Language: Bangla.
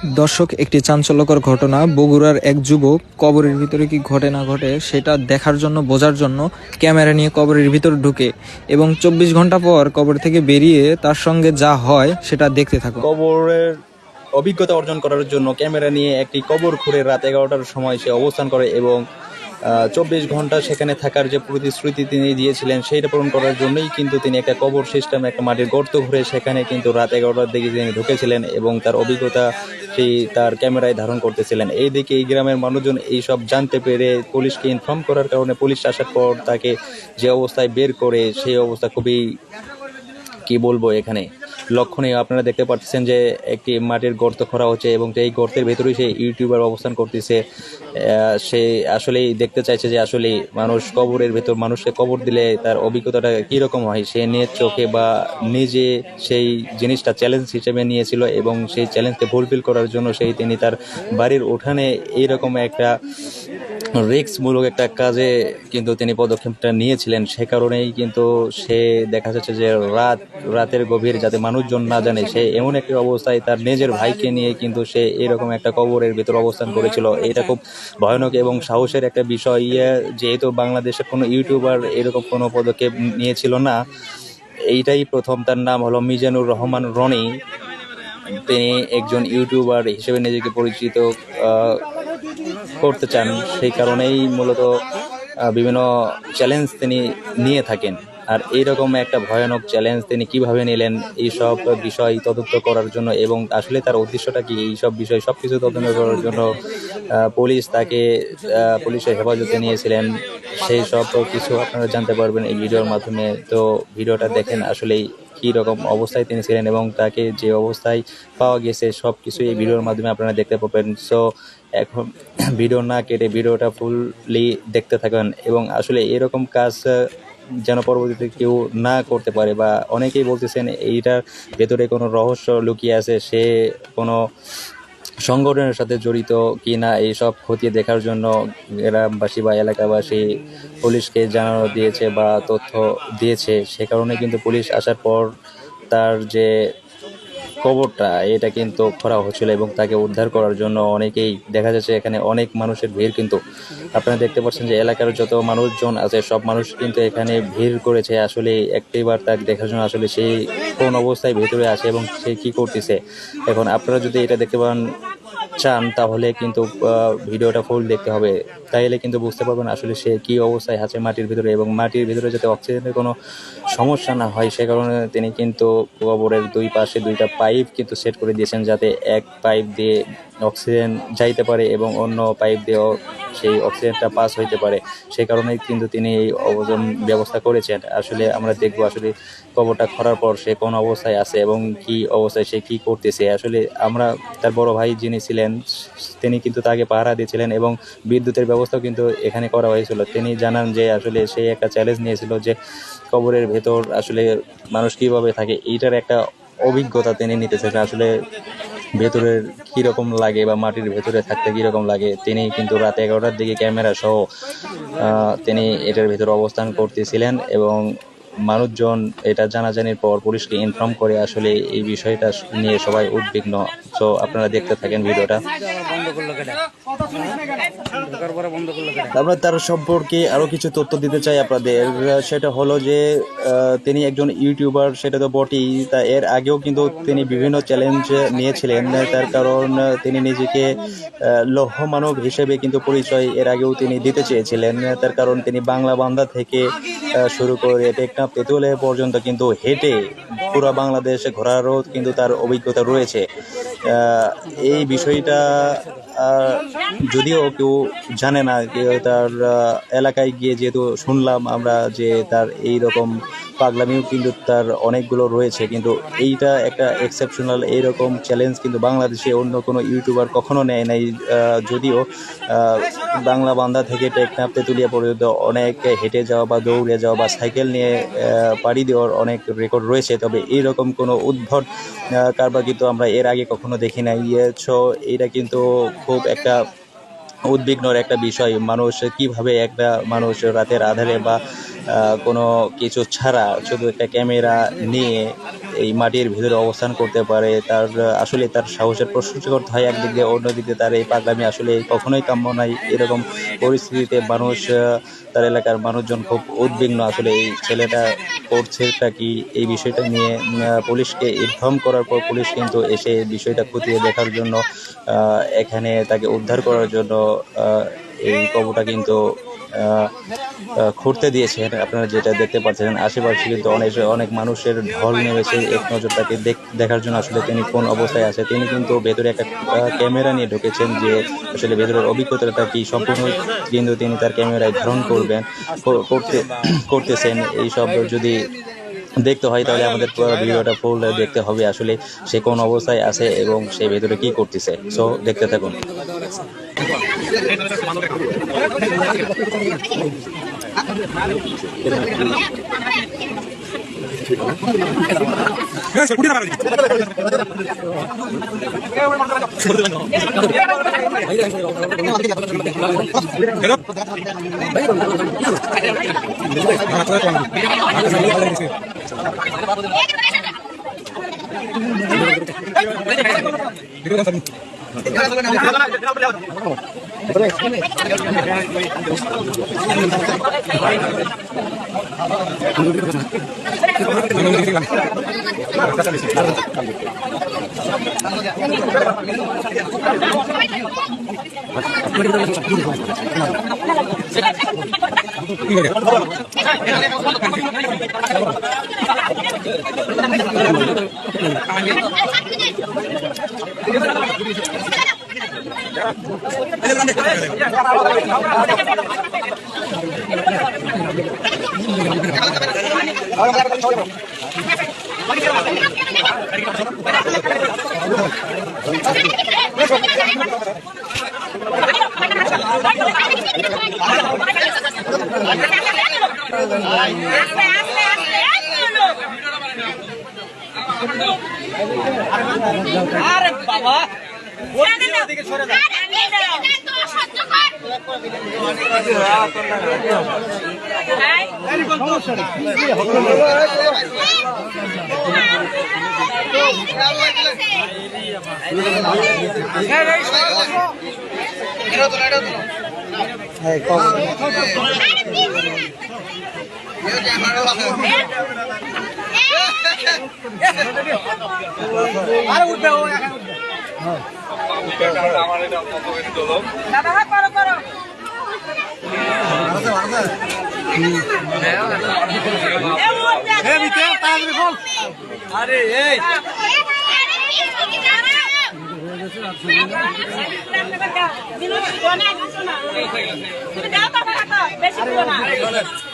দর্শক, একটি চাঞ্চল্যকর ঘটনা। বগুড়ার এক যুবক কবরের ভিতরে কি ঘটে না ঘটে সেটা দেখার জন্য, বোঝার জন্য ক্যামেরা নিয়ে কবরের ভিতর ঢুকে এবং 24 ঘন্টা পর কবর থেকে বেরিয়ে তার সঙ্গে যা হয় সেটা দেখতে থাকো। কবরের অভিজ্ঞতা অর্জন করার জন্য ক্যামেরা নিয়ে একটি কবর খুঁড়ে রাত 11টার সময় সে অবস্থান করে এবং 24 ঘন্টা সেখানে থাকার যে প্রতিশ্রুতি তিনি দিয়েছিলেন সেইটা পূরণ করার জন্যই কিন্তু তিনি একটা কবর সিস্টেম, একটা মাটির গর্ত ঘুরে সেখানে কিন্তু রাত 11টার দিকে তিনি ঢুকেছিলেন এবং তার অভিজ্ঞতা সেই তার ক্যামেরায় ধারণ করতেছিলেন। এইদিকে এই গ্রামের মানুষজন এইসব জানতে পেরে পুলিশকে ইনফর্ম করার কারণে পুলিশ আসার পর তাকে যে অবস্থায় বের করে, সেই অবস্থা খুবই, কি বলবো, এখানে লক্ষণীয়। আপনারা দেখতে পাচ্ছেন যে একটি মাটির গর্ত খোঁড়া হচ্ছে এবং এই গর্তের ভেতরেই সেই ইউটিউবার অবস্থান করতেছে। সে আসলেই দেখতে চাইছে যে আসলে মানুষ কবরের ভেতর মানুষকে কবর দিলে তার অভিজ্ঞতাটা কীরকম হয়। সে নিজ চোখে বা নিজে সেই জিনিসটা চ্যালেঞ্জ হিসেবে নিয়েছিল এবং সেই চ্যালেঞ্জকে ফুলফিল করার জন্য তিনি তার বাড়ির উঠানে এইরকম একটা রিস্কমূলক একটা কাজে কিন্তু তিনি পদক্ষেপটা নিয়েছিলেন। সে কারণেই কিন্তু সে দেখা যাচ্ছে যে রাতের গভীর, যাতে মানুষজন না জানে, সে এমন একটি অবস্থায় তার নিজের ভাইকে নিয়ে কিন্তু সে এরকম একটা কবরের ভিতর অবস্থান করেছিল। এটা খুব ভয়ানক এবং সাহসের একটা বিষয়। যেহেতু বাংলাদেশের কোনো ইউটিউবার এরকম কোনো পদক্ষেপ নিয়েছিল না, এইটাই প্রথম। তার নাম হলো মিজানুর রহমান রনি। তিনি একজন ইউটিউবার হিসেবে নিজেকে পরিচিত করতে চান, সেই কারণেই মূলত বিভিন্ন চ্যালেঞ্জ তিনি নিয়ে থাকেন। আর এইরকম একটা ভয়ানক চ্যালেঞ্জ তিনি কিভাবে নিলেন, এইসব বিষয় তদন্ত করার জন্য এবং আসলে তার উদ্দেশ্যটা কি, এইসব বিষয় সব কিছু তদন্ত করার জন্য পুলিশ তাকে পুলিশের হেফাজতে নিয়েছিলেন। সেই সব কিছু আপনারা জানতে পারবেন এই ভিডিওর মাধ্যমে। তো ভিডিওটা দেখেন আসলেই কী রকম অবস্থায় তিনি ছিলেন এবং তাকে যে অবস্থায় পাওয়া গেছে সব কিছু এই ভিডিওর মাধ্যমে আপনারা দেখতে পাবেন। সো এখন ভিডিও না কেটে ভিডিওটা ফুললি দেখতে থাকেন এবং আসলে এরকম কাজ যেন পরবর্তীতে কেউ না করতে পারে। বা অনেকেই বলতেছেন এইটার ভেতরে কোনো রহস্য লুকিয়ে আছে, সে কোনো সংগঠনের সাথে জড়িত কি না, এইসব খতিয়ে দেখার জন্য গ্রামবাসী বা এলাকাবাসী পুলিশকে জানানো দিয়েছে বা তথ্য দিয়েছে। সে কারণে কিন্তু পুলিশ আসার পর তার যে কবরটা এটা কিন্তু খোঁড়া হচ্ছিল এবং তাকে উদ্ধার করার জন্য অনেকেই, দেখা যাচ্ছে এখানে অনেক মানুষের ভিড়। কিন্তু আপনারা দেখতে পাচ্ছেন যে এলাকার যত মানুষজন আছে সব মানুষ কিন্তু এখানে ভিড় করেছে আসলে একটিবার তাকে দেখার জন্য, আসলে সে কোন অবস্থায় ভেতরে আছে এবং সে কি করতেছে। এখন আপনারা যদি এটা দেখতে চান তাহলে কিন্তু ভিডিওটা ফুল দেখতে হবে, তাইলে কিন্তু বুঝতে পারবেন আসলে সে কি অবস্থায় আছে মাটির ভিতরে। এবং মাটির ভিতরে যাতে অক্সিজেনের কোনো সমস্যা না হয় সে কারণে তিনি কিন্তু কবরের দুই পাশে দুইটা পাইপ কিন্তু সেট করে দিয়েছেন, যাতে এক পাইপ দিয়ে অক্সিজেন যাইতে পারে এবং অন্য পাইপ দিয়েও সেই অক্সিজেনটা পাস হইতে পারে। সেই কারণেই কিন্তু তিনি এই অবজন ব্যবস্থা করেছেন। আসলে আমরা দেখব আসলে কবরটা খোঁড়ার পর সে কোন অবস্থায় আছে এবং কি অবস্থায় সে কি করতেছে। আসলে আমরা, তার বড় ভাই যিনি ছিলেন তিনি কিন্তু তাকে পাহারা দিয়েছিলেন এবং বিদ্যুতের ব্যবস্থাও কিন্তু এখানে করা হয়েছিল। তিনি জানান যে আসলে সে একটা চ্যালেঞ্জ নিয়েছিল যে কবরের ভেতর আসলে মানুষ কিভাবে থাকে, এইটার একটা অভিজ্ঞতা তিনি নিতে চাইছেন। আসলে ভেতরের কীরকম লাগে বা মাটির ভেতরে থাকতে কীরকম লাগে। তিনি কিন্তু রাত 11টার দিকে ক্যামেরা সহ তিনি এটার ভেতরে অবস্থান করতেছিলেন এবং মানুষজন এটা জানাজানির পর পুলিশকে ইনফর্ম করে। আসলে এই বিষয়টা নিয়ে সবাই উদ্বিগ্ন। সো আপনারা দেখতে থাকেন ভিডিওটা। আমরা তার সম্পর্কে আরও কিছু তথ্য দিতে চাই আপনাদের। সেটা হলো যে তিনি একজন ইউটিউবার, সেটা তো বটেই, তা এর আগেও কিন্তু তিনি বিভিন্ন চ্যালেঞ্জ নিয়েছিলেন। তার কারণ তিনি নিজেকে লৌহ মানব হিসেবে কিন্তু পরিচয় এর আগেও তিনি দিতে চেয়েছিলেন। তার কারণ তিনি বাংলা বান্ধা থেকে শুরু করে টেকনাফ তেঁতুলে পর্যন্ত কিন্তু হেঁটে পুরো বাংলাদেশ ঘোরারও কিন্তু তার অভিজ্ঞতা রয়েছে। এই বিষয়টা যদিও কেউ জানে না, তার এলাকায় গিয়ে যেহেতু শুনলাম আমরা যে তার এই রকম পাগলামিও কিন্তু তার অনেকগুলো রয়েছে। কিন্তু এইটা একটা এক্সেপশনাল, এইরকম চ্যালেঞ্জ কিন্তু বাংলাদেশে অন্য কোনো ইউটিউবার কখনো নেয় নাই। যদিও বাংলা বান্ধা থেকে টেকনাফ তেঁতুলিয়া পর্যন্ত অনেক হেঁটে যাওয়া বা দৌড়ে যাওয়া বা সাইকেল নিয়ে পাড়ি দেওয়ার অনেক রেকর্ড রয়েছে, তবে এইরকম কোনো উদ্ভট কারবার কিন্তু আমরা এর আগে কখনো দেখি নাই। সো এটা কিন্তু খুব একটা উদ্বিগ্নর একটা বিষয়। মানুষ কিভাবে, একটা মানুষ রাতের আধারে বা কোনো কিছু ছাড়া শুধু একটা ক্যামেরা নিয়ে এই মাটির ভিতরে অবস্থান করতে পারে, তার আসলে তার সাহসের প্রশংসা করতে হয় একদিক দিয়ে, অন্যদিক দিয়ে তার এই পাগলামি আসলে কখনোই কাম্য নাই। এরকম পরিস্থিতিতে মানুষ, তার এলাকার মানুষজন খুব উদ্বিগ্ন আসলে এই ছেলেটা করছেটা কি। এই বিষয়টা নিয়ে পুলিশকে ইনফর্ম করার পর পুলিশ কিন্তু এসে বিষয়টা খতিয়ে দেখার জন্য, এখানে তাকে উদ্ধার করার জন্য এই কবরটা কিন্তু খুঁড়তে দিয়েছেন। আপনারা যেটা দেখতে পাচ্ছেন আশেপাশে কিন্তু অনেক মানুষের ঢল নেমেছে এক নজর তাকে দেখার জন্য আসলে তিনি কোন অবস্থায় আছে। তিনি কিন্তু ভেতরে একটা ক্যামেরা নিয়ে ঢুকেছেন যে আসলে ভেতরের অভিজ্ঞতাটা কি সম্পূর্ণ কিন্তু তিনি তার ক্যামেরায় ধারণ করতেছেন। এইসব যদি দেখতে হয় তাহলে আমাদের পুরো ভিডিওটা ফুল দেখতে হবে আসলে সে কোন অবস্থায় আছে এবং সে ভেতরে কি করতেছে। সো দেখতে থাকুন। আরে বাবা দিকে সরে যা আরে উঠবে ও আমার এটা কত বেশি দলো দাদা করো করো আরে এই বেশি